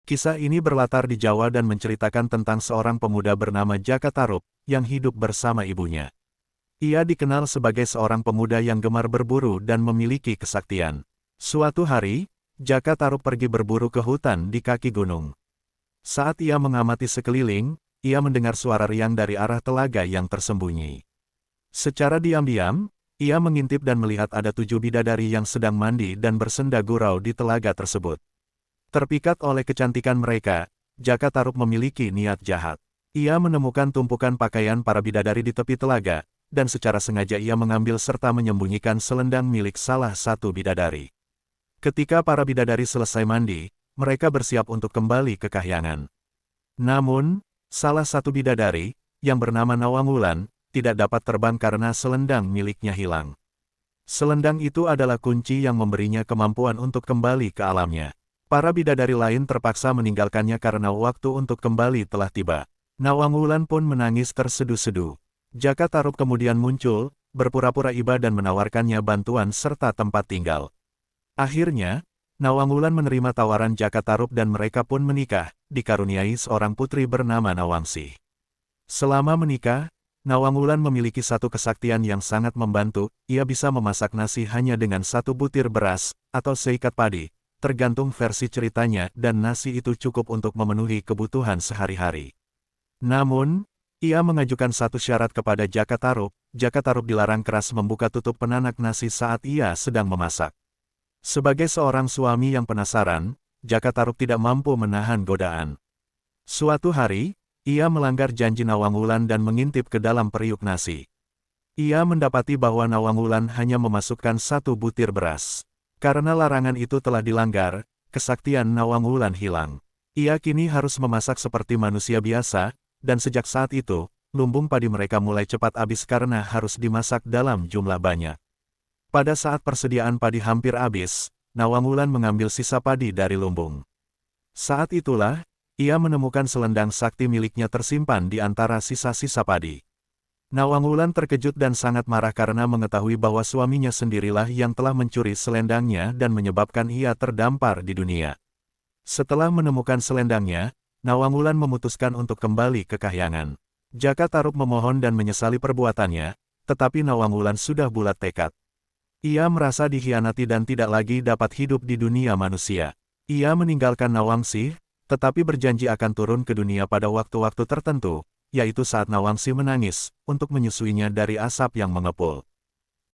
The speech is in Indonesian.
Kisah ini berlatar di Jawa dan menceritakan tentang seorang pemuda bernama Jaka Tarub, yang hidup bersama ibunya. Ia dikenal sebagai seorang pemuda yang gemar berburu dan memiliki kesaktian. Suatu hari, Jaka Tarub pergi berburu ke hutan di kaki gunung. Saat ia mengamati sekeliling, ia mendengar suara riang dari arah telaga yang tersembunyi. Secara diam-diam, ia mengintip dan melihat ada 7 bidadari yang sedang mandi dan bersenda gurau di telaga tersebut. Terpikat oleh kecantikan mereka, Jaka Tarub memiliki niat jahat. Ia menemukan tumpukan pakaian para bidadari di tepi telaga, dan secara sengaja ia mengambil serta menyembunyikan selendang milik salah satu bidadari. Ketika para bidadari selesai mandi, mereka bersiap untuk kembali ke kahyangan. Namun, salah satu bidadari, yang bernama Nawangwulan, tidak dapat terbang karena selendang miliknya hilang. Selendang itu adalah kunci yang memberinya kemampuan untuk kembali ke alamnya. Para bidadari lain terpaksa meninggalkannya karena waktu untuk kembali telah tiba. Nawangwulan pun menangis terseduh-seduh. Jaka Tarub kemudian muncul, berpura-pura iba dan menawarkannya bantuan serta tempat tinggal. Akhirnya, Nawangwulan menerima tawaran Jaka Tarub dan mereka pun menikah, dikaruniai seorang putri bernama Nawangsih. Selama menikah, Nawangwulan memiliki satu kesaktian yang sangat membantu, ia bisa memasak nasi hanya dengan 1 butir beras, atau seikat padi, tergantung versi ceritanya, dan nasi itu cukup untuk memenuhi kebutuhan sehari-hari. Namun, ia mengajukan satu syarat kepada Jaka Tarub. Jaka Tarub dilarang keras membuka tutup penanak nasi saat ia sedang memasak. Sebagai seorang suami yang penasaran, Jaka Tarub tidak mampu menahan godaan. Suatu hari, ia melanggar janji Nawangwulan dan mengintip ke dalam periuk nasi. Ia mendapati bahwa Nawangwulan hanya memasukkan 1 butir beras. Karena larangan itu telah dilanggar, kesaktian Nawangwulan hilang. Ia kini harus memasak seperti manusia biasa, dan sejak saat itu, lumbung padi mereka mulai cepat habis karena harus dimasak dalam jumlah banyak. Pada saat persediaan padi hampir habis, Nawangwulan mengambil sisa padi dari lumbung. Saat itulah, ia menemukan selendang sakti miliknya tersimpan di antara sisa-sisa padi. Nawangwulan terkejut dan sangat marah karena mengetahui bahwa suaminya sendirilah yang telah mencuri selendangnya dan menyebabkan ia terdampar di dunia. Setelah menemukan selendangnya, Nawangwulan memutuskan untuk kembali ke kahyangan. Jaka Tarub memohon dan menyesali perbuatannya, tetapi Nawangwulan sudah bulat tekad. Ia merasa dikhianati dan tidak lagi dapat hidup di dunia manusia. Ia meninggalkan Nawangsih, tetapi berjanji akan turun ke dunia pada waktu-waktu tertentu, yaitu saat Nawangsih menangis, untuk menyusuinya dari asap yang mengepul.